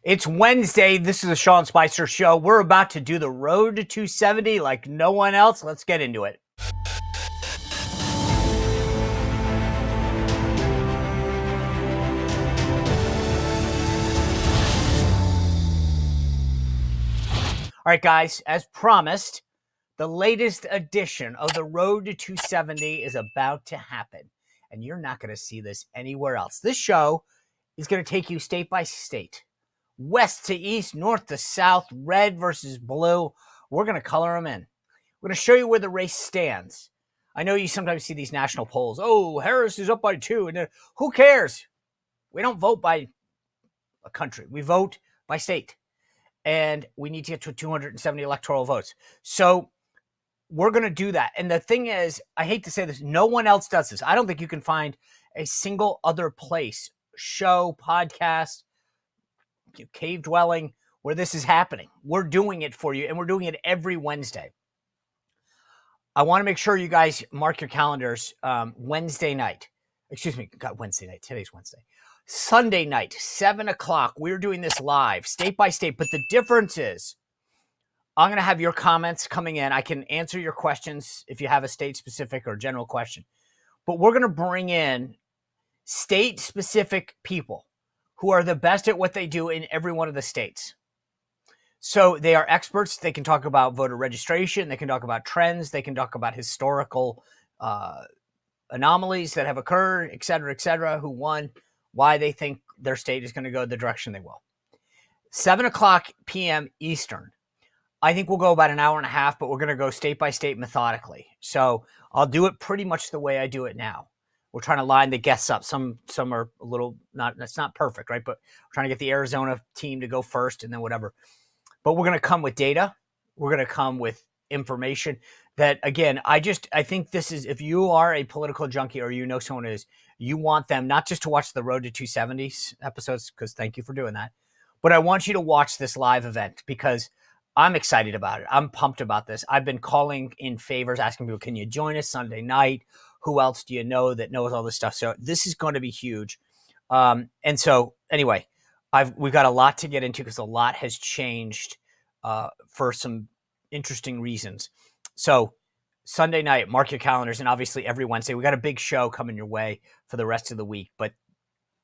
It's Wednesday. This is the Sean Spicer Show. We're about to do the road to 270 like no one else. Let's get into it. All right, guys, as promised, the latest edition of the road to 270 is about to happen, and you're not going to see this anywhere else. This show is going to take you state by state, west to east, north to south, red versus blue. We're going to color them in. We're going to show you where the race stands. I know you sometimes see these national polls. Oh, Harris is up by 2. And who cares? We don't vote by a country. We vote by state. And we need to get to 270 electoral votes. So we're going to do that. And the thing is, I hate to say this, no one else does this. I don't think you can find a single other place, show, podcast, cave dwelling, where this is happening. We're doing it for you, and we're doing it every Wednesday. I want to make sure you guys mark your calendars. Wednesday night. Excuse me, Wednesday night. Today's Wednesday. Sunday night, 7 o'clock. We're doing this live, state by state. But the difference is, I'm going to have your comments coming in. I can answer your questions if you have a state-specific or general question. But we're going to bring in state-specific people who are the best at what they do in every one of the states. So they are experts. They can talk about voter registration. They can talk about trends. They can talk about historical anomalies that have occurred, et cetera, who won, why they think their state is going to go the direction they will. 7 o'clock p.m. Eastern. I think we'll go about an hour and a half, but we're going to go state by state methodically. So I'll do it pretty much the way I do it now. We're trying to line the guests up. Some are a little that's not perfect, right? But we're trying to get the Arizona team to go first and then whatever. But we're going to come with data. We're going to come with information that, again, I think this is, if you are a political junkie or you know someone who is, you want them not just to watch the Road to 270 episodes, because thank you for doing that, but I want you to watch this live event because I'm excited about it. I'm pumped about this. I've been calling in favors, asking people, can you join us Sunday night? Who else do you know that knows all this stuff? So this is going to be huge. And so anyway, we've got a lot to get into because a lot has changed for some interesting reasons. So Sunday night, mark your calendars, and obviously every Wednesday, we got a big show coming your way for the rest of the week. But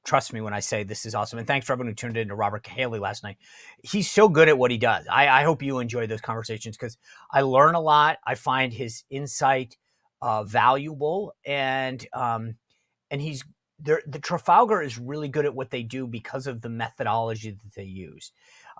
trust me when I say this is awesome. And thanks for everyone who tuned in to Robert Cahaly last night. He's so good at what he does. I hope you enjoy those conversations because I learn a lot. I find his insight valuable, and he's there. The Trafalgar is really good at what they do because of the methodology that they use.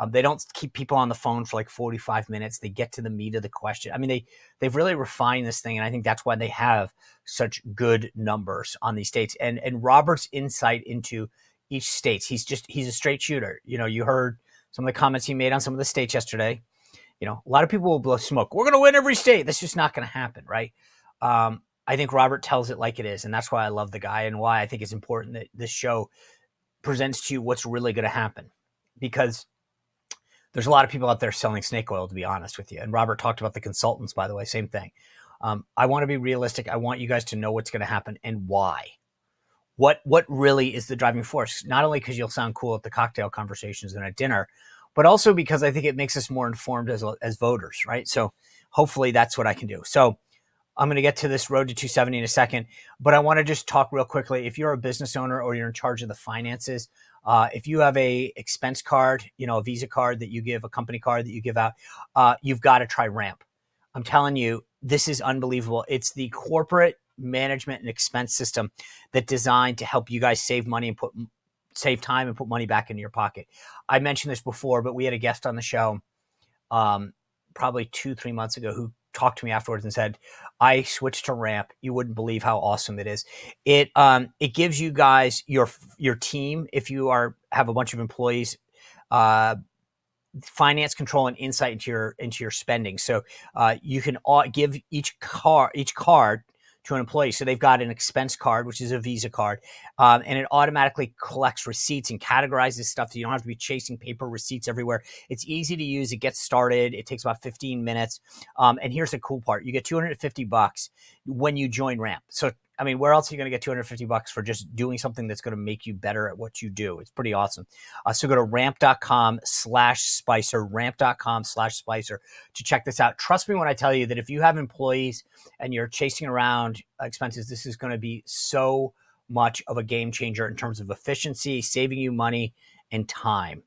They don't keep people on the phone for like 45 minutes. They get to the meat of the question. I mean, they've really refined this thing, and I think that's why they have such good numbers on these states. And Robert's insight into each state, he's a straight shooter. You know, you heard some of the comments he made on some of the states yesterday. You know, a lot of people will blow smoke. We're going to win every state. That's just not going to happen, right? I think Robert tells it like it is, and that's why I love the guy and why I think it's important that this show presents to you what's really going to happen, because there's a lot of people out there selling snake oil, to be honest with you. And Robert talked about the consultants, by the way, same thing. I want to be realistic. I want you guys to know what's going to happen and why. What really is the driving force? Not only because you'll sound cool at the cocktail conversations and at dinner, but also because I think it makes us more informed as voters, right? So hopefully that's what I can do. So I'm going to get to this road to 270 in a second, but I want to just talk real quickly. If you're a business owner or you're in charge of the finances, if you have a expense card, you know, a Visa card that you give, a company card that you give out, you've got to try Ramp. I'm telling you, this is unbelievable. It's the corporate management and expense system that's designed to help you guys save money and save time and put money back into your pocket. I mentioned this before, but we had a guest on the show probably 2-3 months ago who talked to me afterwards and said, I switched to Ramp. You wouldn't believe how awesome it is. It gives you guys your team, if you have a bunch of employees, finance control and insight into your spending. So you can give each card to an employee. So they've got an expense card, which is a Visa card, and it automatically collects receipts and categorizes stuff so you don't have to be chasing paper receipts everywhere. It's easy to use. It gets started. It takes about 15 minutes. And here's the cool part. You get $250 when you join Ramp. So I mean, where else are you going to get $250 for just doing something that's going to make you better at what you do? It's pretty awesome. So go to ramp.com/Spicer, ramp.com/Spicer to check this out. Trust me when I tell you that if you have employees and you're chasing around expenses, this is going to be so much of a game changer in terms of efficiency, saving you money and time.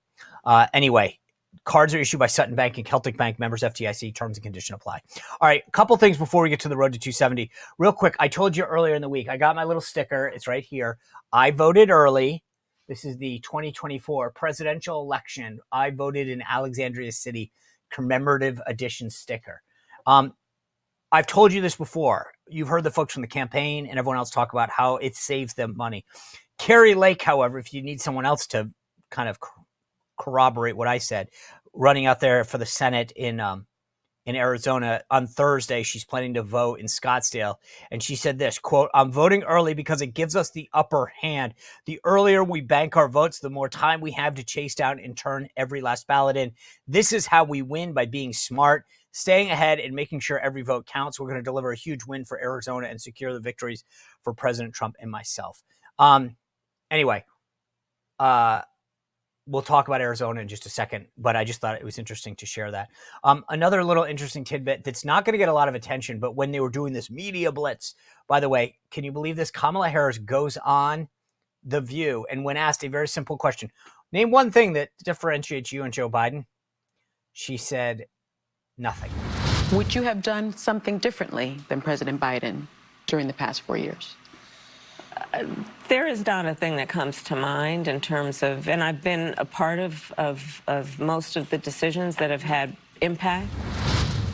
Anyway, cards are issued by Sutton Bank and Celtic Bank, members FDIC, terms and conditions apply. All right, a couple things before we get to the road to 270. Real quick, I told you earlier in the week, I got my little sticker. It's right here. I voted early. This is the 2024 presidential election. I voted in Alexandria City commemorative edition sticker. I've told you this before. You've heard the folks from the campaign and everyone else talk about how it saves them money. Carrie Lake, however, if you need someone else to kind of corroborate what I said, running out there for the Senate in Arizona on Thursday, she's planning to vote in Scottsdale. And she said this, quote, "I'm voting early because it gives us the upper hand. The earlier we bank our votes, the more time we have to chase down and turn every last ballot in. This is how we win, by being smart, staying ahead and making sure every vote counts. We're going to deliver a huge win for Arizona and secure the victories for President Trump and myself." Anyway, we'll talk about Arizona in just a second, but I just thought it was interesting to share that. Another little interesting tidbit that's not going to get a lot of attention, but when they were doing this media blitz, by the way, can you believe this? Kamala Harris goes on The View, and when asked a very simple question, name one thing that differentiates you and Joe Biden, she said nothing. Would you have done something differently than President Biden during the past 4 years? There is not a thing that comes to mind in terms of, and I've been a part of most of the decisions that have had impact.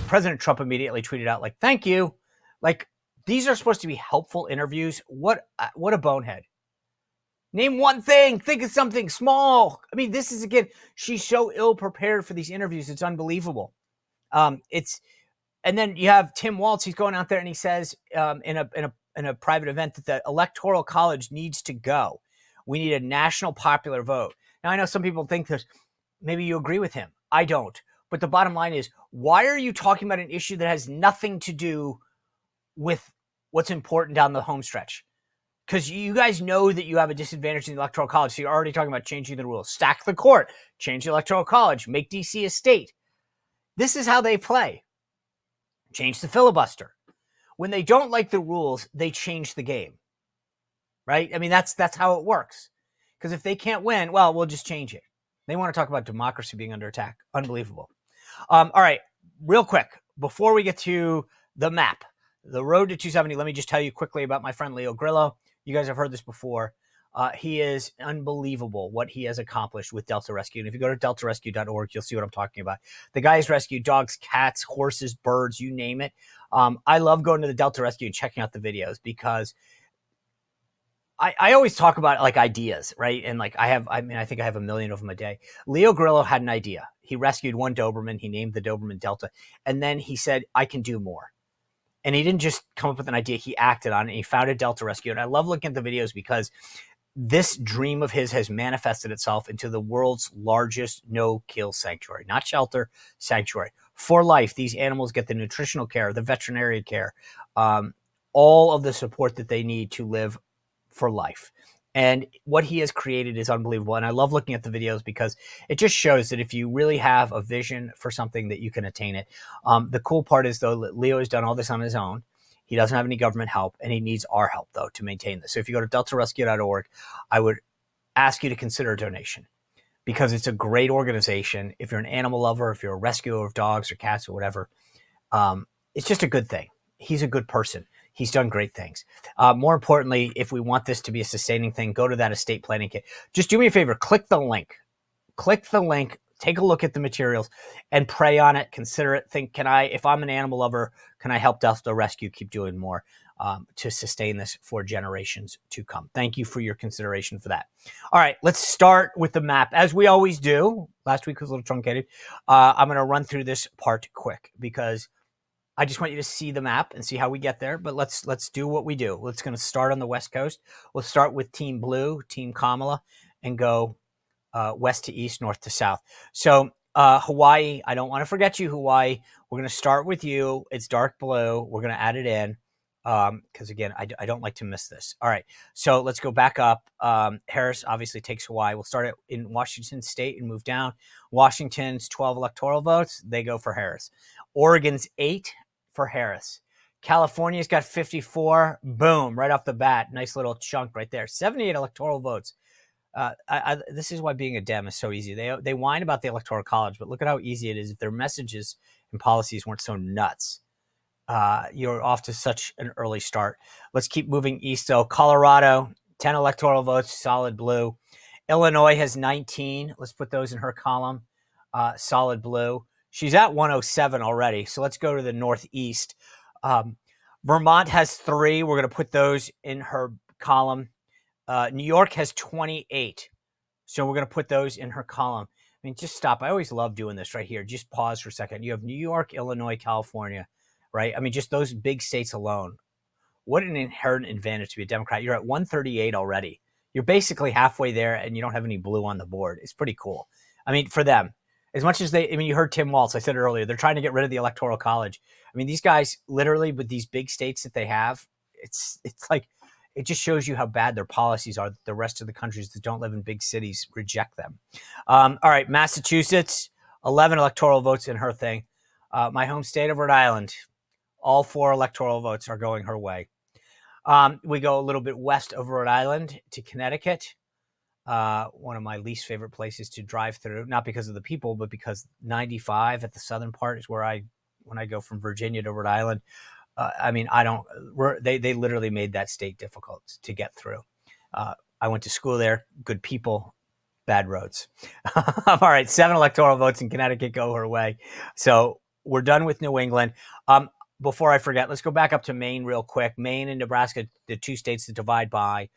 President Trump immediately tweeted out, like, "Thank you." Like, these are supposed to be helpful interviews. What a bonehead. Name one thing. Think of something small. I mean, this is, again, she's so ill prepared for these interviews. It's unbelievable. And then you have Tim Walz. He's going out there and he says in a private event that the Electoral College needs to go. We need a national popular vote. Now, I know some people think this. Maybe you agree with him. I don't. But the bottom line is, why are you talking about an issue that has nothing to do with what's important down the home stretch? Because you guys know that you have a disadvantage in the Electoral College, so you're already talking about changing the rules. Stack the court, change the Electoral College, make D.C. a state. This is how they play. Change the filibuster. When they don't like the rules, they change the game, right? I mean, that's how it works. Because if they can't win, well, we'll just change it. They want to talk about democracy being under attack. Unbelievable. All right, real quick, before we get to the map, the road to 270, let me just tell you quickly about my friend Leo Grillo. You guys have heard this before. He is unbelievable what he has accomplished with Delta Rescue. And if you go to deltarescue.org, you'll see what I'm talking about. The guy has rescued dogs, cats, horses, birds, you name it. I love going to the Delta Rescue and checking out the videos because I always talk about like ideas, right? And like I think I have a million of them a day. Leo Grillo had an idea. He rescued one Doberman. He named the Doberman Delta. And then he said, I can do more. And he didn't just come up with an idea. He acted on it. He founded Delta Rescue. And I love looking at the videos because this dream of his has manifested itself into the world's largest no-kill sanctuary. Not shelter, sanctuary. For life, these animals get the nutritional care, the veterinary care, all of the support that they need to live for life. And what he has created is unbelievable. And I love looking at the videos because it just shows that if you really have a vision for something, that you can attain it. The cool part is, though, that Leo has done all this on his own. He doesn't have any government help, and he needs our help, though, to maintain this. So if you go to deltarescue.org, I would ask you to consider a donation because it's a great organization. If you're an animal lover, if you're a rescuer of dogs or cats or whatever, it's just a good thing. He's a good person. He's done great things. More importantly, if we want this to be a sustaining thing, go to that estate planning kit. Just do me a favor. Click the link. Take a look at the materials and pray on it. Consider it. Think, if I'm an animal lover, can I help Delta Rescue keep doing more to sustain this for generations to come? Thank you for your consideration for that. All right, let's start with the map. As we always do, last week was a little truncated. I'm going to run through this part quick because I just want you to see the map and see how we get there. But let's do what we do. Let's going to start on the West Coast. We'll start with Team Blue, Team Kamala, and go west to east, north to south. So Hawaii, I don't want to forget you, Hawaii. We're going to start with you. It's dark blue. We're going to add it in. Because again, I don't like to miss this. All right, so let's go back up. Harris obviously takes Hawaii. We'll start in Washington State and move down. Washington's 12 electoral votes. They go for Harris. Oregon's 8 for Harris. California's got 54. Boom, right off the bat. Nice little chunk right there. 78 electoral votes. This is why being a Dem is so easy. They whine about the Electoral College, but look at how easy it is if their messages and policies weren't so nuts. You're off to such an early start. Let's keep moving east, though. Colorado, 10 electoral votes, solid blue. Illinois has 19. Let's put those in her column. Solid blue. She's at 107 already, so let's go to the northeast. Vermont has 3. We're going to put those in her column. New York has 28, so we're going to put those in her column. I mean, just stop. I always love doing this right here. Just pause for a second. You have New York, Illinois, California, right? I mean, just those big states alone. What an inherent advantage to be a Democrat. You're at 138 already. You're basically halfway there, and you don't have any blue on the board. It's pretty cool. I mean, for them, as much as you heard Tim Walz, I said it earlier, they're trying to get rid of the Electoral College. I mean, these guys, literally, with these big states that they have, it's like, it just shows you how bad their policies are. The rest of the countries that don't live in big cities reject them. All right, Massachusetts, 11 electoral votes in her thing. My home state of Rhode Island, all 4 electoral votes are going her way. We go a little bit west of Rhode Island to Connecticut, one of my least favorite places to drive through, not because of the people, but because 95 at the southern part is where when I go from Virginia to Rhode Island, I mean, they literally made that state difficult to get through. I went to school there, good people, bad roads. All right, 7 electoral votes in Connecticut go her way. So we're done with New England. Before I forget, let's go back up to Maine real quick. Maine and Nebraska, the 2 states that divide by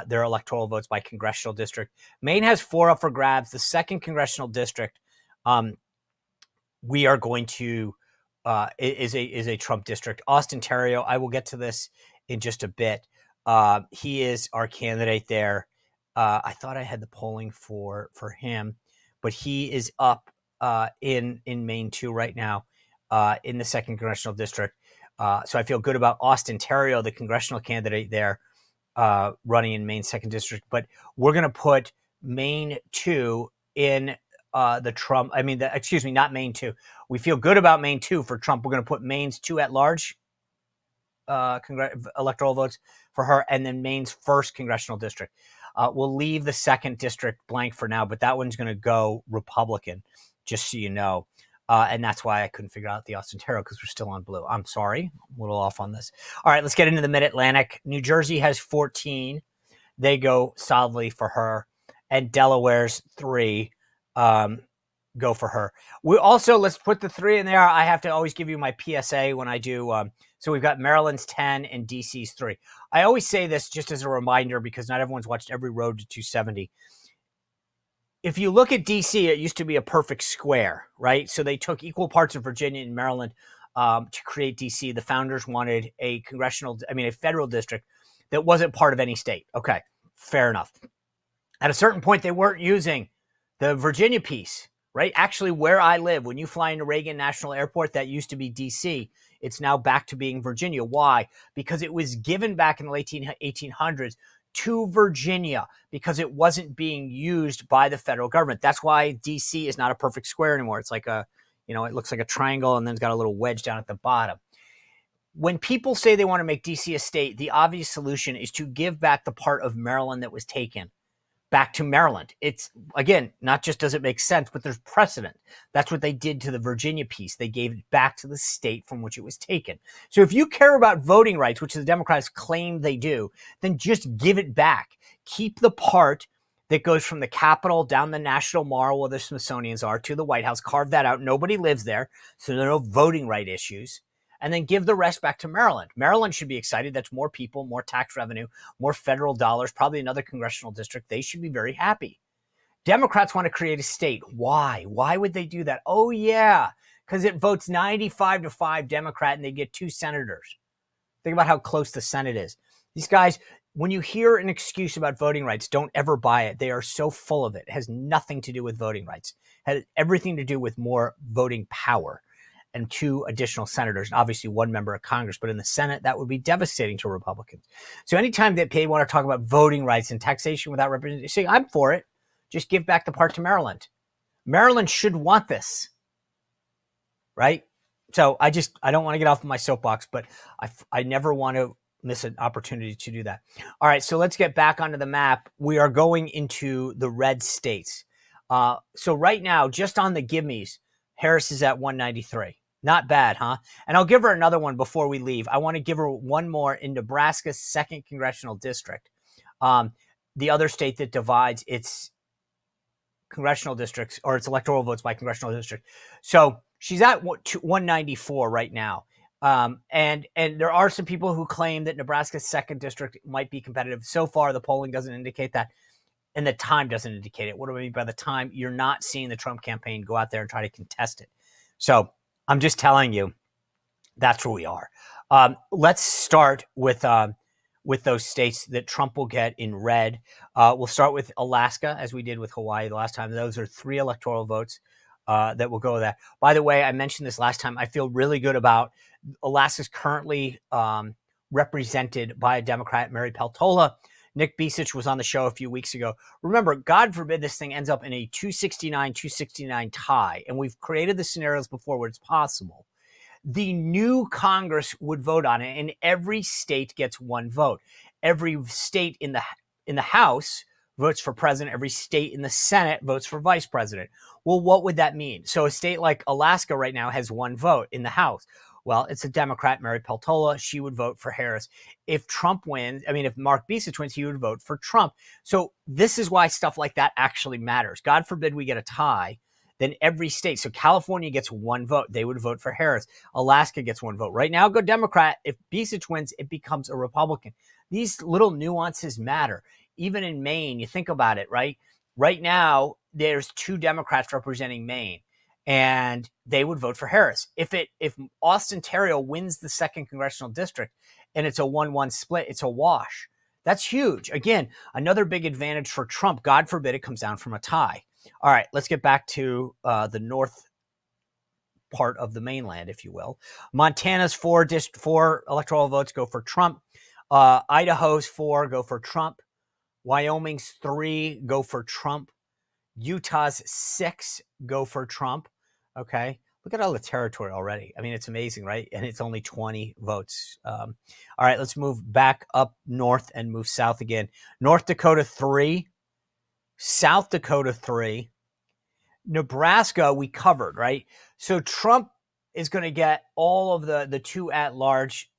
their electoral votes by congressional district. Maine has 4 up for grabs. The 2nd congressional district, we are going to is a Trump district. Austin Terrio, I will get to this in just a bit. He is our candidate there. I thought I had the polling for him, but he is up in Maine too right now in the 2nd congressional district. So I feel good about Austin Terrio, the congressional candidate there, running in Maine's 2nd district. But we're going to put Maine 2 in the Trump. I mean, excuse me, not Maine 2. We feel good about Maine 2 for Trump. We're going to put Maine's 2 at large electoral votes for her, and then Maine's 1st congressional district. We'll leave the 2nd district blank for now, but that one's going to go Republican, just so you know. And that's why I couldn't figure out the Austin Terrio, because we're still on blue. I'm sorry, I'm a little off on this. All right, let's get into the Mid-Atlantic. New Jersey has 14. They go solidly for her. And Delaware's 3 go for her. We also, let's put the 3 in there. I have to always give you my PSA when I do. So we've got Maryland's 10 and DC's 3. I always say this just as a reminder, because not everyone's watched every road to 270. If you look at DC, it used to be a perfect square, right? So they took equal parts of Virginia and Maryland to create DC. The founders wanted a federal district that wasn't part of any state. Okay, fair enough. At a certain point, they weren't using the Virginia piece, right? Actually, where I live, when you fly into Reagan National Airport, that used to be DC. It's now back to being Virginia. Why? Because it was given back in the late 1800s to Virginia because it wasn't being used by the federal government. That's why DC is not a perfect square anymore. It's like it looks like a triangle, and then it's got a little wedge down at the bottom. When people say they want to make DC a state, the obvious solution is to give back the part of Maryland that was taken back to Maryland. It's, again, not just does it make sense, but there's precedent. That's what they did to the Virginia piece. They gave it back to the state from which it was taken. So if you care about voting rights, which the Democrats claim they do, then just give it back. Keep the part that goes from the Capitol down the National Mall where the Smithsonian's are to the White House. Carve that out. Nobody lives there, so there are no voting right issues. And then give the rest back to Maryland. Maryland should be excited. That's more people, more tax revenue, more federal dollars, probably another congressional district. They should be very happy. Democrats want to create a state. Why? Why would they do that? Oh, yeah, because it votes 95-5 Democrat and they get 2 senators. Think about how close the Senate is. These guys, when you hear an excuse about voting rights, don't ever buy it. They are so full of it. It has nothing to do with voting rights. It has everything to do with more voting power. and 2 additional senators, and obviously 1 member of Congress. But in the Senate, that would be devastating to Republicans. So anytime that they want to talk about voting rights and taxation without representation, I'm for it. Just give back the part to Maryland. Maryland should want this, right? So I don't want to get off of my soapbox, but I never want to miss an opportunity to do that. All right, so let's get back onto the map. We are going into the red states. So right now, just on the gimmies, Harris is at 193. Not bad, huh? And I'll give her another one before we leave. I want to give her one more in Nebraska's 2nd congressional district, the other state that divides its congressional districts or its electoral votes by congressional district. So she's at 194 right now. And there are some people who claim that Nebraska's 2nd district might be competitive. So far, the polling doesn't indicate that, and the time doesn't indicate it. What do I mean by the time? You're not seeing the Trump campaign go out there and try to contest it. So I'm just telling you, that's where we are. Let's start with those states that Trump will get in red. We'll start with Alaska, as we did with Hawaii the last time. Those are 3 electoral votes that will go with that. By the way, I mentioned this last time. I feel really good about Alaska's currently represented by a Democrat, Mary Peltola. Nick Bisich was on the show a few weeks ago. Remember, God forbid this thing ends up in a 269 tie, and we've created the scenarios before where it's possible. The new Congress would vote on it, and every state gets 1 vote. Every state in the House votes for president. Every state in the Senate votes for vice president. Well, what would that mean? So a state like Alaska right now has 1 vote in the House. Well, it's a Democrat, Mary Peltola. She would vote for Harris. If Trump wins, if Mark Bisich wins, he would vote for Trump. So this is why stuff like that actually matters. God forbid we get a tie, then every state. So California gets 1 vote. They would vote for Harris. Alaska gets 1 vote. Right now, go Democrat. If Bisich wins, it becomes a Republican. These little nuances matter. Even in Maine, you think about it, right? Right now, there's 2 Democrats representing Maine, and they would vote for Harris. If Austin Terrio wins the 2nd congressional district and it's a 1-1 split, it's a wash. That's huge. Again, another big advantage for Trump. God forbid it comes down from a tie. All right, let's get back to the north part of the mainland, if you will. Montana's 4 electoral votes go for Trump. Idaho's 4 go for Trump. Wyoming's 3 go for Trump. Utah's 6 go for Trump. Okay. Look at all the territory already. It's amazing, right? And it's only 20 votes. All right, let's move back up north and move south again. North Dakota 3, South Dakota 3, Nebraska we covered, right? So Trump is going to get all of the 2 at-large,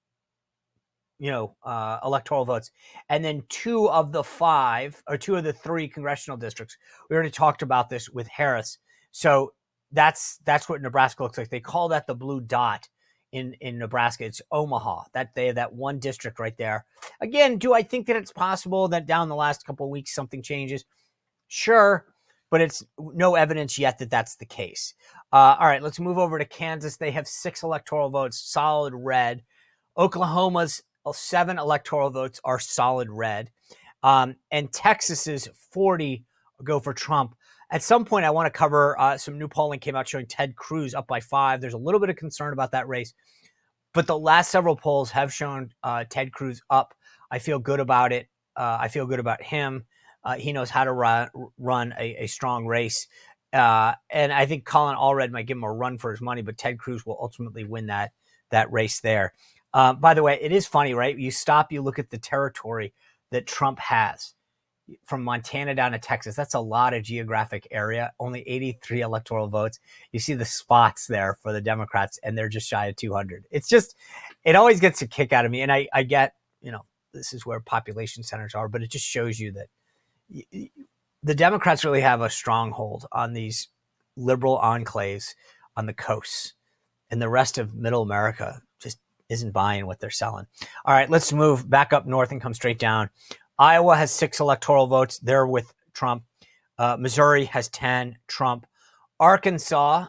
electoral votes, and then 2 of the 5 or 2 of the 3 congressional districts. We already talked about this with Harris. So that's what Nebraska looks like. They call that the blue dot in Nebraska. It's Omaha. They have that 1 district right there. Again, do I think that it's possible that down the last couple of weeks something changes? Sure, but it's no evidence yet that that's the case. All right, let's move over to Kansas. They have 6 electoral votes, solid red. Oklahoma's 7 electoral votes are solid red. And Texas's 40 go for Trump. At some point, I want to cover some new polling came out showing Ted Cruz up by 5. There's a little bit of concern about that race, but the last several polls have shown Ted Cruz up. I feel good about it. I feel good about him. He knows how to run a strong race. And I think Colin Allred might give him a run for his money, but Ted Cruz will ultimately win that race there. By the way, it is funny, right? You look at the territory that Trump has from Montana down to Texas. That's a lot of geographic area, only 83 electoral votes. You see the spots there for the Democrats, and they're just shy of 200. It always gets a kick out of me. And I get, this is where population centers are, but it just shows you that the Democrats really have a stronghold on these liberal enclaves on the coasts, and the rest of middle America just isn't buying what they're selling. All right, let's move back up north and come straight down. Iowa has 6 electoral votes. They're with Trump. Missouri has 10, Trump. Arkansas,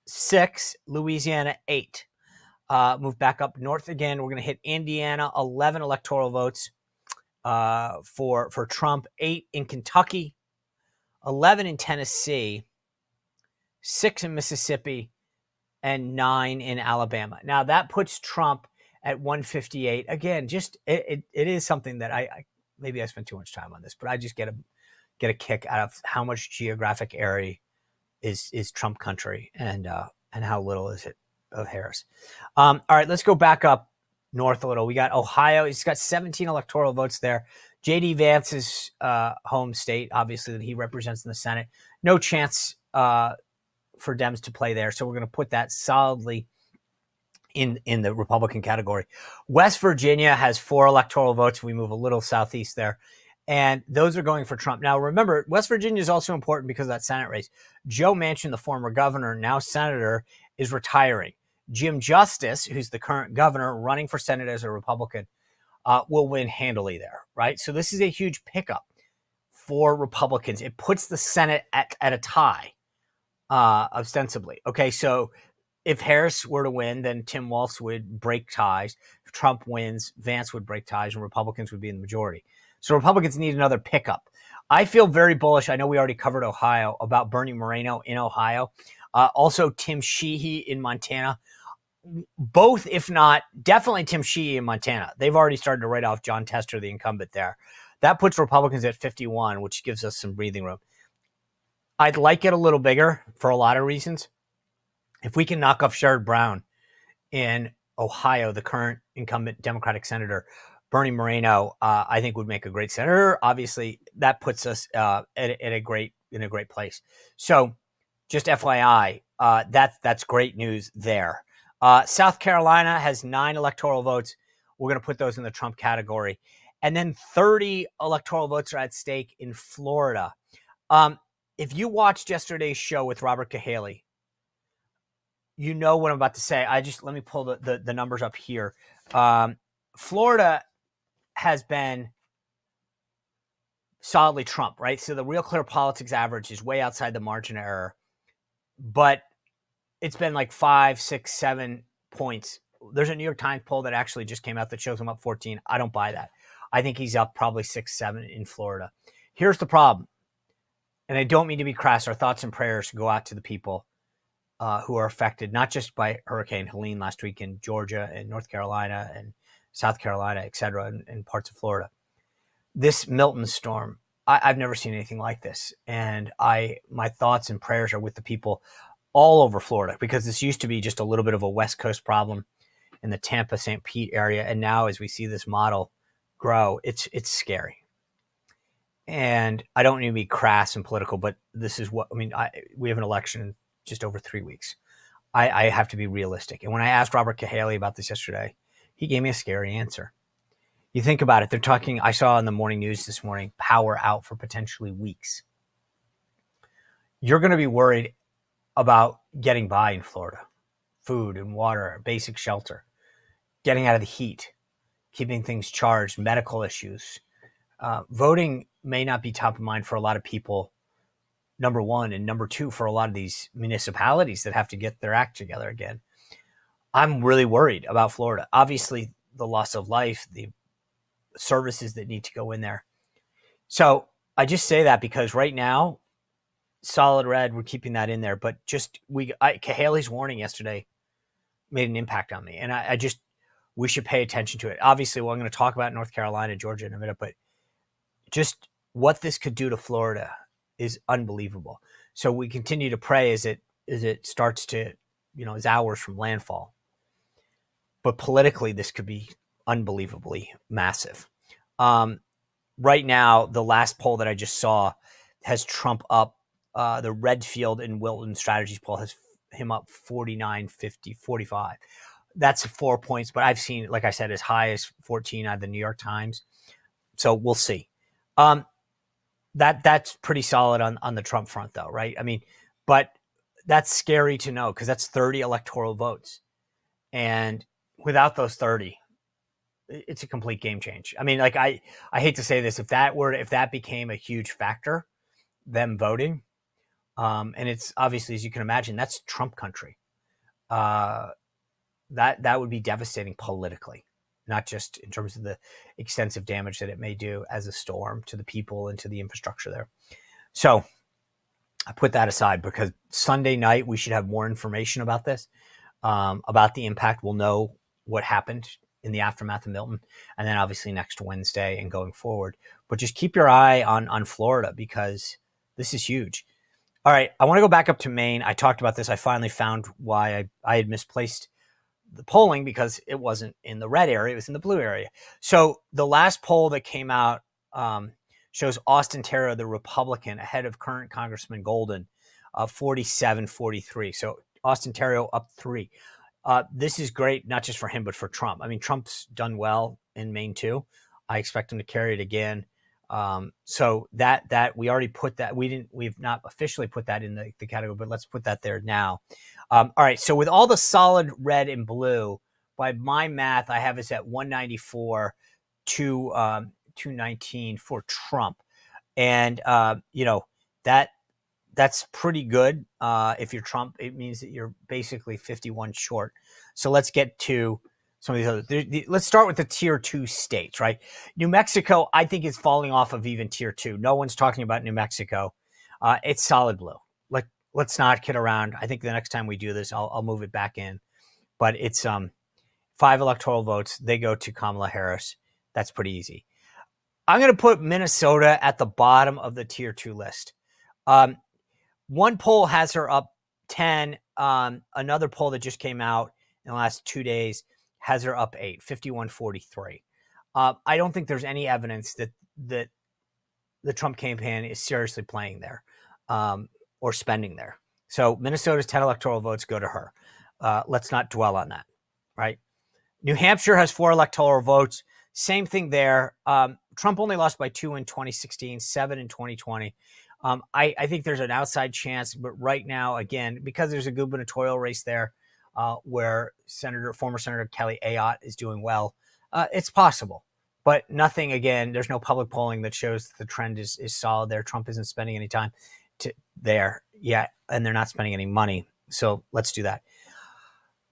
6. Louisiana, 8. Move back up north again. We're going to hit Indiana, 11 electoral votes for Trump. 8 in Kentucky, 11 in Tennessee, 6 in Mississippi, and 9 in Alabama. Now that puts Trump at 158. Again, just it is something that I maybe I spent too much time on this, but I just get a kick out of how much geographic area is Trump country and how little is it of Harris. All right, let's go back up north a little. We got Ohio. He's got 17 electoral votes there. J.D. Vance's home state, obviously, that he represents in the Senate. No chance for Dems to play there, so we're going to put that solidly in the Republican category. West Virginia has 4 electoral votes. We move a little southeast there, and those are going for Trump. Now, remember, West Virginia is also important because of that Senate race. Joe Manchin, the former governor, now senator, is retiring. Jim Justice, who's the current governor, running for Senate as a Republican, will win handily there, right? So this is a huge pickup for Republicans. It puts the Senate at a tie, ostensibly. Okay, so if Harris were to win, then Tim Walz would break ties. If Trump wins, Vance would break ties, and Republicans would be in the majority. So Republicans need another pickup. I feel very bullish. I know we already covered Ohio, about Bernie Moreno in Ohio. Also, Tim Sheehy in Montana. Both, if not, definitely Tim Sheehy in Montana. They've already started to write off John Tester, the incumbent there. That puts Republicans at 51, which gives us some breathing room. I'd like it a little bigger for a lot of reasons. If we can knock off Sherrod Brown in Ohio, the current incumbent Democratic senator, Bernie Moreno, I think would make a great senator. Obviously, that puts us in a great place. So, just FYI, that's great news there. South Carolina has 9 electoral votes. We're going to put those in the Trump category. And then 30 electoral votes are at stake in Florida. If you watched yesterday's show with Robert Cahaly, you know what I'm about to say. Let me pull the numbers up here. Florida has been solidly Trump, right? So the Real Clear Politics average is way outside the margin of error, but it's been like 5, 6, 7 points. There's a New York Times poll that actually just came out that shows him up 14. I don't buy that. I think he's up probably 6, 7 in Florida. Here's the problem, and I don't mean to be crass. Our thoughts and prayers go out to the people who are affected, not just by Hurricane Helene last week in Georgia and North Carolina and South Carolina, et cetera, and parts of Florida. This Milton storm, I've never seen anything like this. And my thoughts and prayers are with the people all over Florida, because this used to be just a little bit of a West Coast problem in the Tampa, St. Pete area. And now as we see this model grow, it's scary. And I don't need to be crass and political, but this is what, we have an election in just over 3 weeks. I have to be realistic. And when I asked Robert Cahaly about this yesterday, he gave me a scary answer. You think about it. They're talking, I saw in the morning news this morning, power out for potentially weeks. You're going to be worried about getting by in Florida. Food and water, basic shelter, getting out of the heat, keeping things charged, medical issues. Voting may not be top of mind for a lot of people, number one, and number two, for a lot of these municipalities that have to get their act together again. I'm really worried about Florida. Obviously, the loss of life, the services that need to go in there. So I just say that because right now, solid red, we're keeping that in there. But Cahaly's warning yesterday made an impact on me. And we should pay attention to it. Obviously, I'm going to talk about North Carolina, Georgia in a minute, but just what this could do to Florida is unbelievable. So we continue to pray as it starts to, is hours from landfall. But politically, this could be unbelievably massive. Right now, the last poll that I just saw has Trump up. The Redfield and Wilton Strategies poll has him up 49, 50, 45. That's 4 points, but I've seen, like I said, as high as 14 out of the New York Times. So we'll see. That's pretty solid on the Trump front, though, right? But that's scary to know because that's 30 electoral votes. And without those 30, it's a complete game change. I hate to say this, if that became a huge factor, them voting, and it's obviously, as you can imagine, that's Trump country. That would be devastating politically, not just in terms of the extensive damage that it may do as a storm to the people and to the infrastructure there. So I put that aside because Sunday night we should have more information about this. about the impact. We'll know what happened in the aftermath of Milton, and then obviously next Wednesday and going forward. But just keep your eye on Florida, because this is huge. All right, I want to go back up to Maine. I talked about this. I finally found why I had misplaced the polling, because it wasn't in the red area, it was in the blue area. So the last poll that came out shows Austin Terra, the Republican, ahead of current Congressman Golden, 47-43. So Austin Terra up 3. This is great, not just for him, but for Trump. I mean, Trump's done well in Maine too. I expect him to carry it again. So that we already put that, we've not officially put that in the category, but let's put that there now. All right. So with all the solid red and blue, by my math, I have us at 194 to 219 for Trump. And, that's pretty good. If you're Trump, it means that you're basically 51 short. So let's get to some of these other. Let's start with the tier 2 states, right? New Mexico, I think, is falling off of even tier 2. No one's talking about New Mexico. It's solid blue. Like, let's not kid around. I think the next time we do this, I'll move it back in. But it's 5 electoral votes. They go to Kamala Harris. That's pretty easy. I'm going to put Minnesota at the bottom of the tier 2 list. One poll has her up 10. Another poll that just came out in the last 2 days has her up 8, 51-43. I don't think there's any evidence that the Trump campaign is seriously playing there or spending there. So Minnesota's 10 electoral votes go to her. Let's not dwell on that, right? New Hampshire has 4 electoral votes. Same thing there. Trump only lost by 2 in 2016, 7 in 2020. I think there's an outside chance, but right now, again, because there's a gubernatorial race there where former Senator Kelly Ayotte is doing well, it's possible. But nothing, again, there's no public polling that shows that the trend is solid there. Trump isn't spending any time there yet, and they're not spending any money. So let's do that.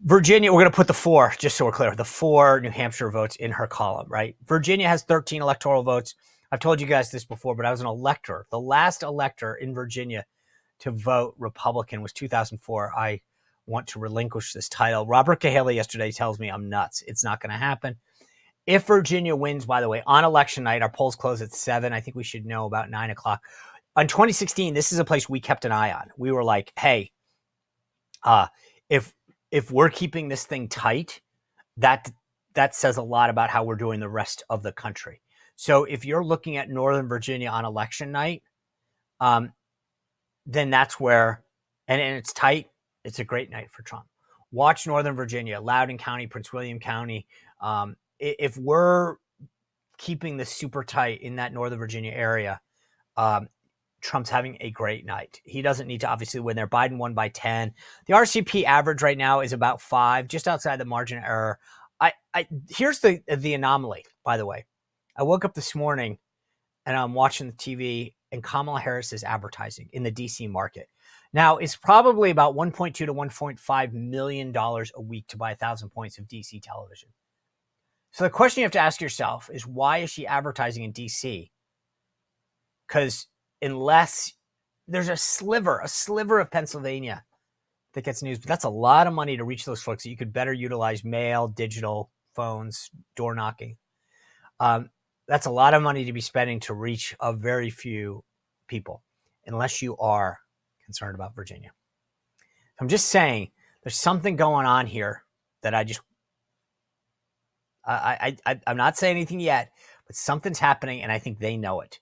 Virginia, we're going to put the 4, just so we're clear, the 4 New Hampshire votes in her column, right? Virginia has 13 electoral votes. I've told you guys this before, but I was an elector. The last elector in Virginia to vote Republican was 2004. I want to relinquish this title. Robert Cahaly yesterday tells me I'm nuts. It's not going to happen. If Virginia wins, by the way, on election night, our polls close at 7. I think we should know about 9 o'clock. On 2016, this is a place we kept an eye on. We were like, hey, if we're keeping this thing tight, that says a lot about how we're doing the rest of the country. So if you're looking at Northern Virginia on election night, then that's where, and it's tight, it's a great night for Trump. Watch Northern Virginia, Loudoun County, Prince William County. If we're keeping this super tight in that Northern Virginia area, Trump's having a great night. He doesn't need to obviously win there. Biden won by 10. The RCP average right now is about 5, just outside the margin of error. Here's the anomaly, by the way. I woke up this morning and I'm watching the TV, and Kamala Harris is advertising in the DC market. Now, it's probably about $1.2 to $1.5 million a week to buy 1,000 points of DC television. So the question you have to ask yourself is, why is she advertising in DC? Because unless there's a sliver of Pennsylvania that gets news, but that's a lot of money to reach those folks that you could better utilize mail, digital, phones, door knocking. That's a lot of money to be spending to reach a very few people, unless you are concerned about Virginia. I'm just saying there's something going on here that I'm not saying anything yet, but something's happening, and I think they know it.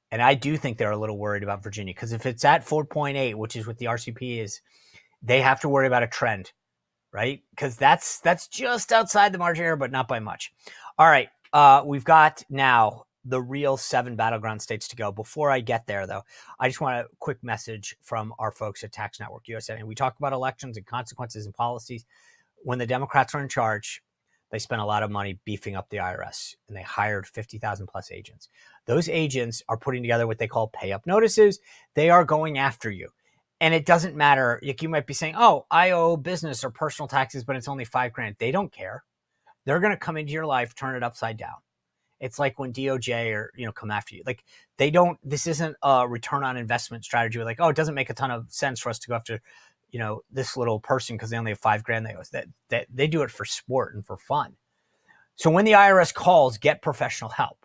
And I do think they're a little worried about Virginia, because if it's at 4.8, which is what the RCP is, they have to worry about a trend, right? Because that's just outside the margin error, but not by much. All right. We've got now the real 7 battleground states to go. Before I get there, though, I just want a quick message from our folks at Tax Network USA. And we talk about elections and consequences and policies. When the Democrats are in charge, they spent a lot of money beefing up the IRS, and they hired 50,000 plus agents. Those agents are putting together what they call pay up notices. They are going after you. And it doesn't matter. You might be saying, oh, I owe business or personal taxes, but it's only $5,000. They don't care. They're going to come into your life, turn it upside down. It's like when DOJ come after you. Like, this isn't a return on investment strategy. Like, oh, it doesn't make a ton of sense for us to go after, this little person because they only have $5,000 they owe. That they do it for sport and for fun. So when the IRS calls, get professional help.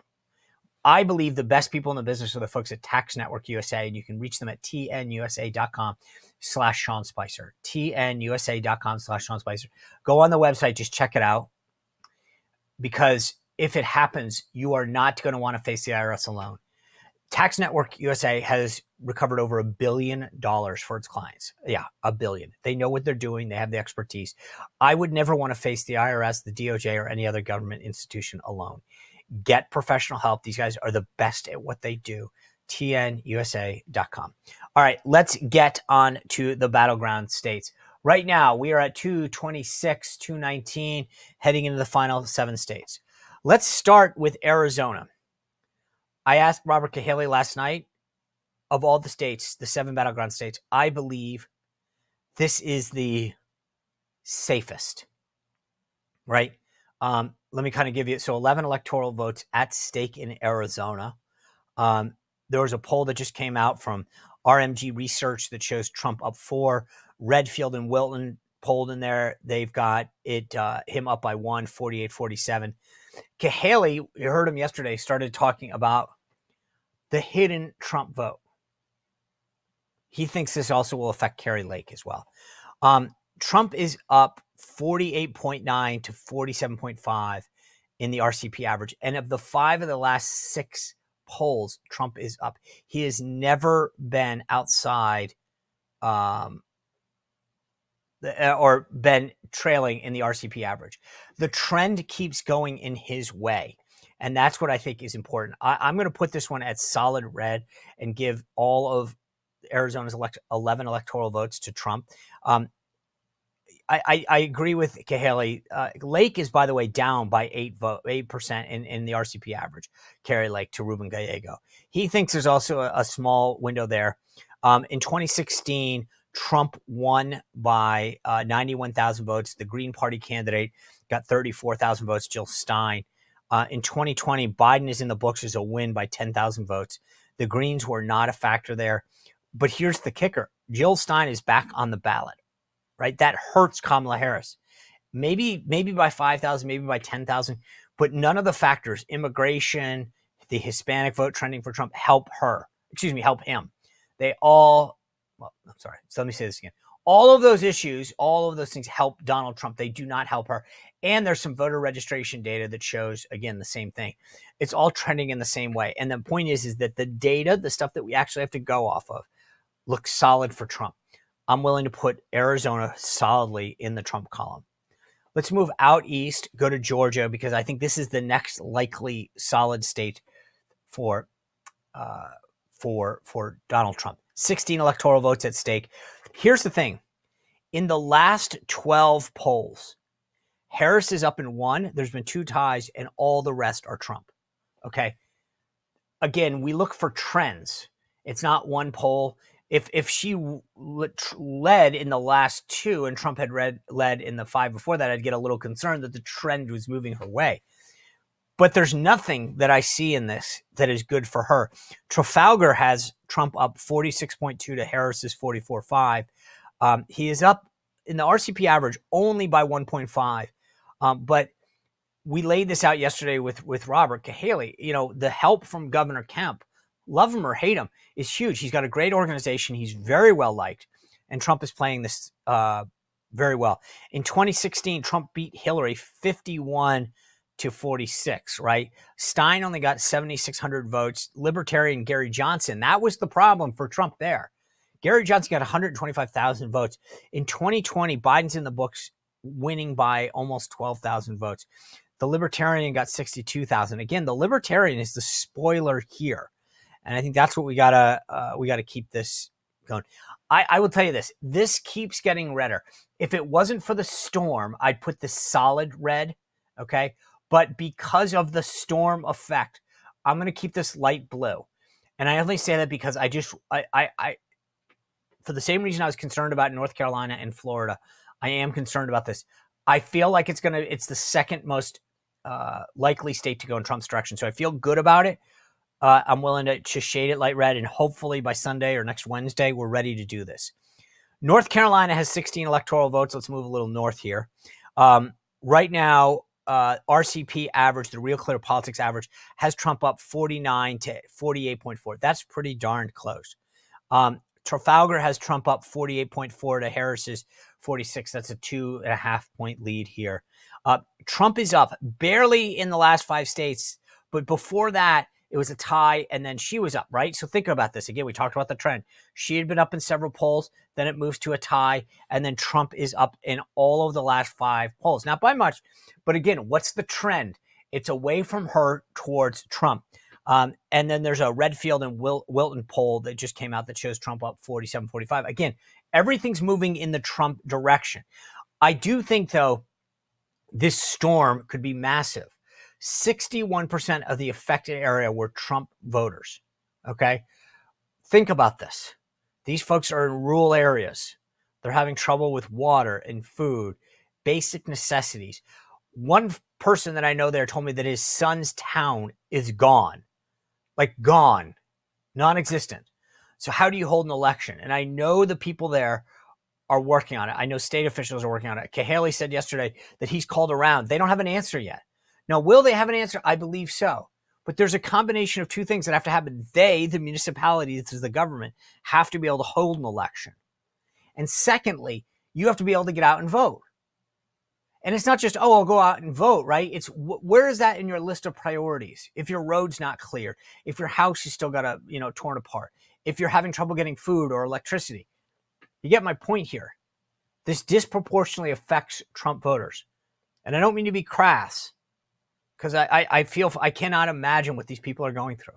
I believe the best people in the business are the folks at Tax Network USA, and you can reach them at tnusa.com/Sean Spicer. tnusa.com/Sean Spicer. Go on the website, just check it out, because if it happens, you are not going to want to face the IRS alone. Tax Network USA has recovered over $1 billion for its clients. Yeah, $1 billion. They know what they're doing. They have the expertise. I would never want to face the IRS, the DOJ, or any other government institution alone. Get professional help. These guys are the best at what they do. tnusa.com. All right, let's get on to the battleground states. Right now, we are at 226, 219, heading into the final 7 states. Let's start with Arizona. I asked Robert Cahaly last night, of all the states, the 7 battleground states, I believe this is the safest, right? Let me kind of give you, so 11 electoral votes at stake in Arizona. There was a poll that just came out from RMG Research that shows Trump up 4. Redfield and Wilton polled in there. They've got him up by 1, 48-47. Cahaly, you heard him yesterday, started talking about the hidden Trump vote. He thinks this also will affect Kari Lake as well. Trump is up 48.9 to 47.5 in the RCP average. And of the 5 of the last 6 polls, Trump is up. He has never been outside or been trailing in the RCP average. The trend keeps going in his way. And that's what I think is important. I'm going to put this one at solid red and give all of Arizona's 11 electoral votes to Trump. I agree with Cahaly. Lake is, by the way, down by 8% in the RCP average, Kari Lake to Ruben Gallego. He thinks there's also a small window there. In 2016, Trump won by 91,000 votes. The Green Party candidate got 34,000 votes, Jill Stein. In 2020, Biden is in the books as a win by 10,000 votes. The Greens were not a factor there. But here's the kicker. Jill Stein is back on the ballot, right? That hurts Kamala Harris. Maybe by 5,000, maybe by 10,000, but none of the factors, immigration, the Hispanic vote trending for Trump, help him. They all, I'm sorry. So let me say this again. All of those issues, all of those things help Donald Trump. They do not help her. And there's some voter registration data that shows, again, the same thing. It's all trending in the same way. And the point is that the data, the stuff that we actually have to go off of, looks solid for Trump. I'm willing to put Arizona solidly in the Trump column. Let's move out east, go to Georgia, because I think this is the next likely solid state for Donald Trump. 16 electoral votes at stake. Here's the thing. In the last 12 polls, Harris is up in 1. There's been 2 ties, and all the rest are Trump. Okay. Again, we look for trends. It's not one poll. If she led in the last 2 and Trump had led in the 5 before that, I'd get a little concerned that the trend was moving her way. But there's nothing that I see in this that is good for her. Trafalgar has Trump up 46.2 to Harris's 44.5. He is up in the RCP average only by 1.5. But we laid this out yesterday with Robert Cahaly. You know, the help from Governor Kemp, love him or hate him, is huge. He's got a great organization. He's very well liked. And Trump is playing this very well. In 2016, Trump beat Hillary 51 to 46, right? Stein only got 7,600 votes. Libertarian Gary Johnson, that was the problem for Trump there. Gary Johnson got 125,000 votes. In 2020, Biden's in the books winning by almost 12,000 votes. The Libertarian got 62,000. Again, the Libertarian is the spoiler here. And I think that's what we gotta keep this going. I will tell you this. This keeps getting redder. If it wasn't for the storm, I'd put this solid red, okay? But because of the storm effect, I'm going to keep this light blue. And I only say that because I for the same reason I was concerned about North Carolina and Florida, I am concerned about this. I feel like it's the second most likely state to go in Trump's direction. So I feel good about it. I'm willing to shade it light red, and hopefully by Sunday or next Wednesday, we're ready to do this. North Carolina has 16 electoral votes. Let's move a little north here. Right now, RCP average, the Real Clear Politics average, has Trump up 49 to 48.4. That's pretty darn close. Trafalgar has Trump up 48.4 to Harris's 46. That's a 2.5 point lead here. Trump is up barely in the last 5 states, but before that, it was a tie, and then she was up, right? So think about this. Again, we talked about the trend. She had been up in several polls, then it moves to a tie, and then Trump is up in all of the last 5 polls. Not by much, but again, what's the trend? It's away from her towards Trump. And then there's a Redfield and Wilton poll that just came out that shows Trump up 47, 45. Again, everything's moving in the Trump direction. I do think, though, this storm could be massive. 61% of the affected area were Trump voters. Okay? Think about this. These folks are in rural areas. They're having trouble with water and food, basic necessities. One person that I know there told me that his son's town is gone. Like gone, non-existent. So how do you hold an election? And I know the people there are working on it. I know state officials are working on it. Cahaly said yesterday that he's called around. They don't have an answer yet. Now, will they have an answer? I believe so. But there's a combination of 2 things that have to happen. They, the municipalities, the government, have to be able to hold an election. And secondly, you have to be able to get out and vote. And it's not just, oh, I'll go out and vote, right? It's where is that in your list of priorities? If your road's not clear, if your house is still got a, torn apart, if you're having trouble getting food or electricity, you get my point here. This disproportionately affects Trump voters. And I don't mean to be crass, because I feel I cannot imagine what these people are going through.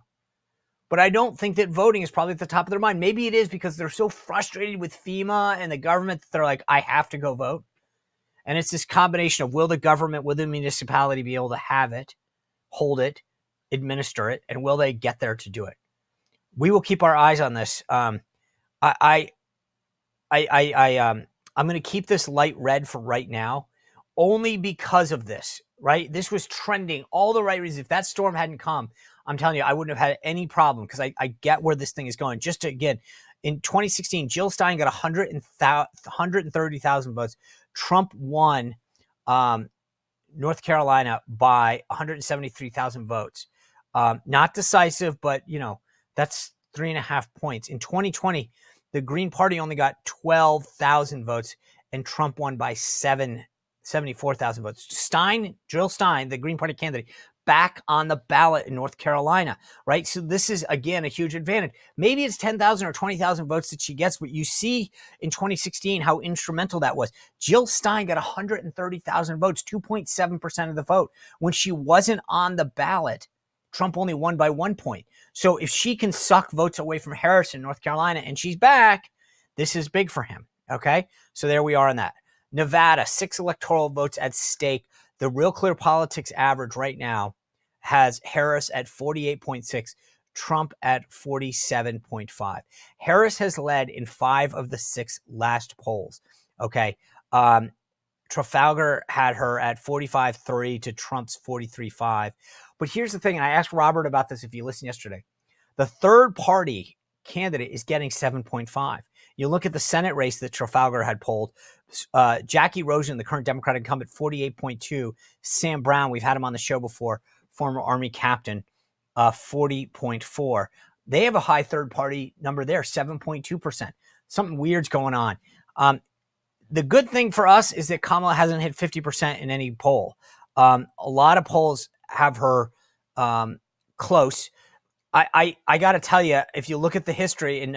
But I don't think that voting is probably at the top of their mind. Maybe it is because they're so frustrated with FEMA and the government that they're like, I have to go vote. And it's this combination of will the government, will the municipality be able to have it, hold it, administer it, and will they get there to do it? We will keep our eyes on this. I'm going to keep this light red for right now, only because of this, right? This was trending all the right reasons. If that storm hadn't come, I'm telling you, I wouldn't have had any problem because I get where this thing is going. Just to, again, in 2016, Jill Stein got 130,000 votes. Trump won North Carolina by 173,000 votes. Not decisive, but, that's 3.5 points. In 2020, the Green Party only got 12,000 votes, and Trump won by 74,000 votes. Jill Stein, the Green Party candidate, back on the ballot in North Carolina, right? So this is, again, a huge advantage. Maybe it's 10,000 or 20,000 votes that she gets, but you see in 2016 how instrumental that was. Jill Stein got 130,000 votes, 2.7% of the vote. When she wasn't on the ballot, Trump only won by 1 point. So if she can suck votes away from Harris in North Carolina and she's back, this is big for him, okay? So there we are on that. Nevada, 6 electoral votes at stake. The Real Clear Politics average right now has Harris at 48.6, Trump at 47.5. Harris has led in 5 of the 6 last polls. Okay. Trafalgar had her at 45.3 to Trump's 43.5. But here's the thing, and I asked Robert about this if you listened yesterday. The third party candidate is getting 7.5. You look at the Senate race that Trafalgar had polled. Jackie Rosen, the current Democratic incumbent, 48.2. Sam Brown, we've had him on the show before, former Army captain, 40.4. They have a high third-party number there, 7.2%. Something weird's going on. The good thing for us is that Kamala hasn't hit 50% in any poll. A lot of polls have her close. I got to tell you, if you look at the history,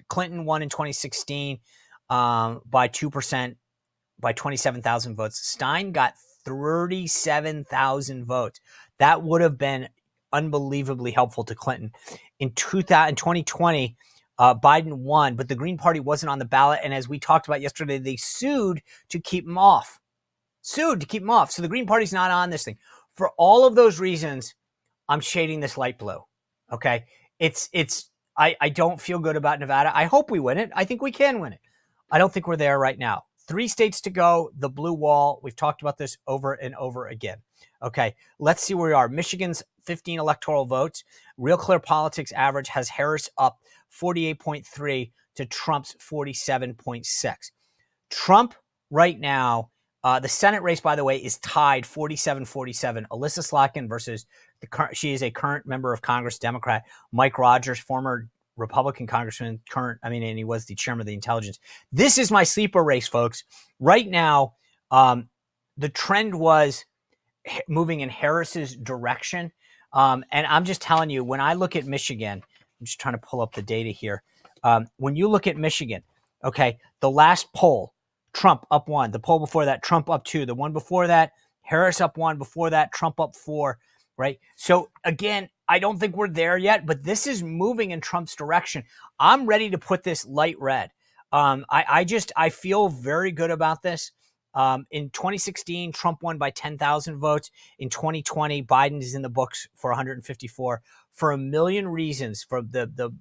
Clinton won in 2016 by 2%, by 27,000 votes. Stein got 37,000 votes. That would have been unbelievably helpful to Clinton. In 2020, Biden won, but the Green Party wasn't on the ballot. And as we talked about yesterday, they sued to keep him off. So the Green Party's not on this thing. For all of those reasons, I'm shading this light blue. Okay. I don't feel good about Nevada. I hope we win it. I think we can win it. I don't think we're there right now. 3 states to go, the blue wall. We've talked about this over and over again. Okay, let's see where we are. Michigan's 15 electoral votes. Real Clear Politics average has Harris up 48.3 to Trump's 47.6. Trump right now, the Senate race, by the way, is tied 47-47. Alyssa Slotkin versus she is a current member of Congress, Democrat. Mike Rogers, former Republican congressman, and he was the chairman of the intelligence. This is my sleeper race, folks. Right now, the trend was moving in Harris's direction. And I'm just telling you, when I look at Michigan, I'm just trying to pull up the data here. When you look at Michigan, okay, the last poll, Trump up 1. The poll before that, Trump up 2. The one before that, Harris up 1. Before that, Trump up 4, right? So again, I don't think we're there yet, but this is moving in Trump's direction. I'm ready to put this light red. I feel very good about this. In 2016, Trump won by 10,000 votes. In 2020, Biden is in the books for 154 for a million reasons. For the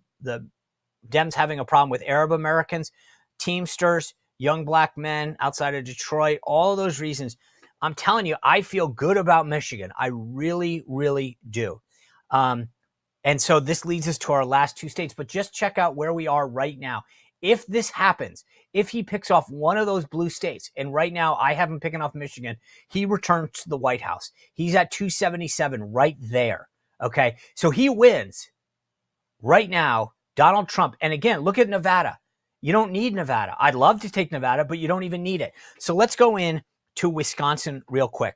Dems having a problem with Arab Americans, Teamsters, young black men outside of Detroit, all of those reasons. I'm telling you, I feel good about Michigan. I really, really do. And so this leads us to our last 2 states, but just check out where we are right now. If this happens, if he picks off one of those blue states, and right now I have him picking off Michigan, he returns to the White House. He's at 277 right there. Okay. So he wins right now, Donald Trump. And again, look at Nevada. You don't need Nevada. I'd love to take Nevada, but you don't even need it. So let's go in to Wisconsin real quick.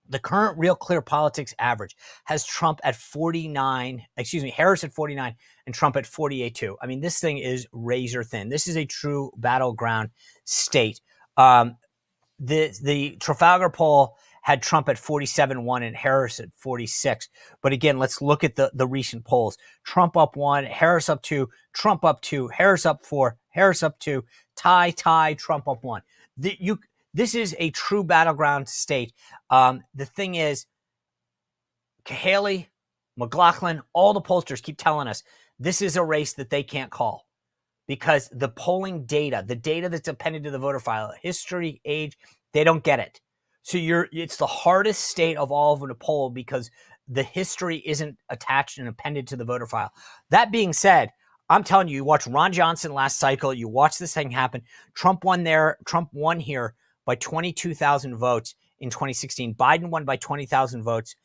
The current Real Clear Politics average has Trump at 49, Harris at 49 and Trump at 48.2. I mean, this thing is razor thin. This is a true battleground state. The Trafalgar poll had Trump at 47.1 and Harris at 46. But again, let's look at the recent polls. Trump up 1, Harris up 2, Trump up 2, Harris up 4, Harris up 2, tie, Trump up 1. This is a true battleground state. The thing is, Cahaly, McLaughlin, all the pollsters keep telling us this is a race that they can't call because the polling data, the data that's appended to the voter file, history, age, they don't get it. So it's the hardest state of all of them to poll because the history isn't attached and appended to the voter file. That being said, I'm telling you, you watch Ron Johnson last cycle, you watch this thing happen. Trump won here by 22,000 votes in 2016. Biden won by 20,000 votes.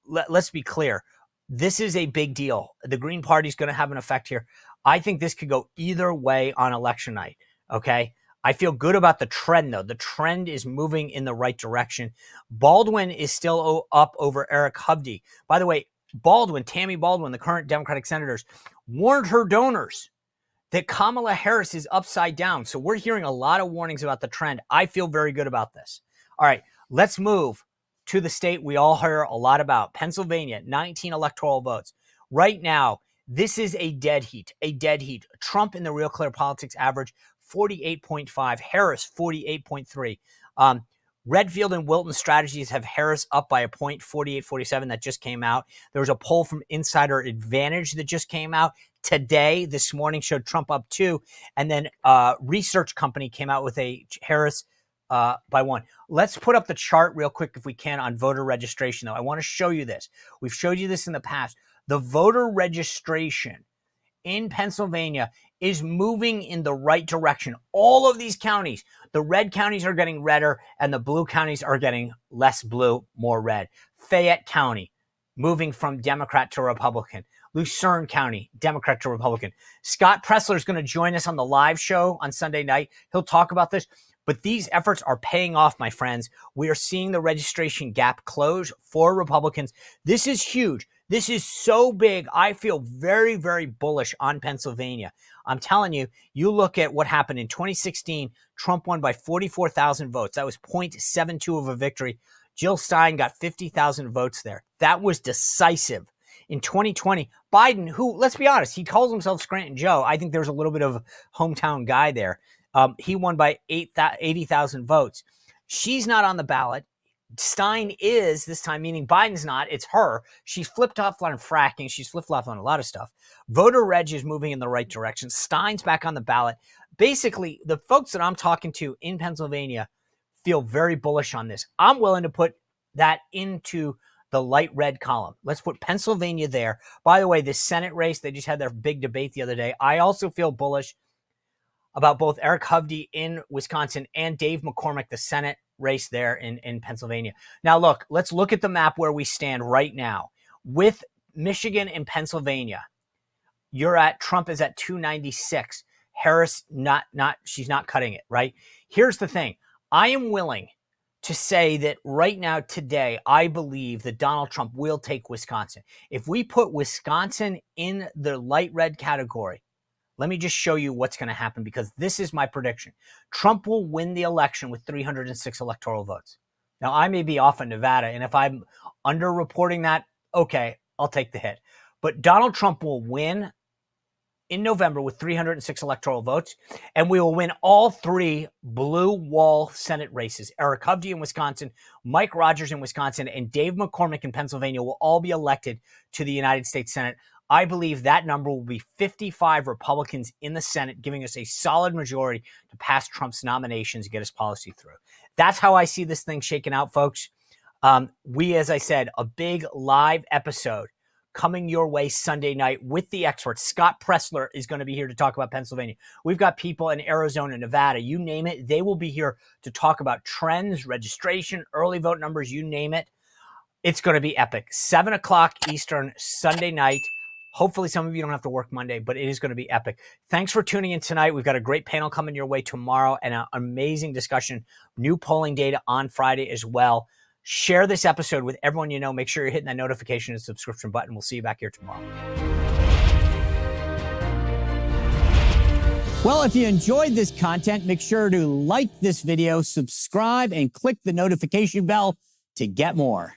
Let's be clear. This is a big deal. The Green Party is going to have an effect here. I think this could go either way on election night. Okay. I feel good about the trend, though. The trend is moving in the right direction. Baldwin is still up over Eric Hovde. By the way, Tammy Baldwin, the current Democratic senators, warned her donors that Kamala Harris is upside down. So we're hearing a lot of warnings about the trend. I feel very good about this. All right, let's move to the state we all hear a lot about, Pennsylvania, 19 electoral votes. Right now, this is a dead heat. Trump in the Real Clear Politics average, 48.5. Harris, 48.3. Redfield and Wilton strategies have Harris up by a point, 48-47. That just came out. There was a poll from Insider Advantage that just came out today. This morning showed Trump up 2. And then research company came out with a Harris by 1. Let's put up the chart real quick if we can on voter registration, though. I want to show you this. We've showed you this in the past. The voter registration in Pennsylvania is moving in the right direction. All of these counties, the red counties are getting redder and the blue counties are getting less blue, more red. Fayette County, moving from Democrat to Republican. Lucerne County, Democrat to Republican. Scott Pressler is going to join us on the live show on Sunday night. He'll talk about this. But these efforts are paying off, my friends. We are seeing the registration gap close for Republicans. This is huge. This is so big. I feel very, very bullish on Pennsylvania. I'm telling you, you look at what happened in 2016, Trump won by 44,000 votes. That was 0.72 of a victory. Jill Stein got 50,000 votes there. That was decisive. In 2020, Biden, who, let's be honest, he calls himself Scranton Joe. I think there's a little bit of a hometown guy there. He won by 80,000 votes. She's not on the ballot. Stein is this time, meaning Biden's not. It's her. She's flipped off on fracking. She's flipped-flopped on a lot of stuff. Voter reg is moving in the right direction. Stein's back on the ballot. Basically, the folks that I'm talking to in Pennsylvania feel very bullish on this. I'm willing to put that into the light red column. Let's put Pennsylvania there. By the way, the Senate race, they just had their big debate the other day. I also feel bullish about both Eric Hovde in Wisconsin and Dave McCormick, the Senate race there in Pennsylvania. Now, look, let's look at the map where we stand right now. With Michigan and Pennsylvania, Trump is at 296. Harris, she's not cutting it, right? Here's the thing. I am willing to say that right now, today, I believe that Donald Trump will take Wisconsin. If we put Wisconsin in the light red category, let me just show you what's going to happen, because this is my prediction. Trump will win the election with 306 electoral votes. Now, I may be off in Nevada, and if I'm underreporting that, okay, I'll take the hit. But Donald Trump will win in November with 306 electoral votes, and we will win all 3 blue wall Senate races. Eric Hovde in Wisconsin, Mike Rogers in Wisconsin, and Dave McCormick in Pennsylvania will all be elected to the United States Senate. I believe that number will be 55 Republicans in the Senate, giving us a solid majority to pass Trump's nominations and get his policy through. That's how I see this thing shaking out, folks. As I said, a big live episode coming your way Sunday night with the experts. Scott Pressler is going to be here to talk about Pennsylvania. We've got people in Arizona, Nevada, you name it. They will be here to talk about trends, registration, early vote numbers, you name it. It's going to be epic. 7 o'clock Eastern, Sunday night. Hopefully some of you don't have to work Monday, but it is going to be epic. Thanks for tuning in tonight. We've got a great panel coming your way tomorrow and an amazing discussion. New polling data on Friday as well. Share this episode with everyone you know. Make sure you're hitting that notification and subscription button. We'll see you back here tomorrow. Well, if you enjoyed this content, make sure to like this video, subscribe, and click the notification bell to get more.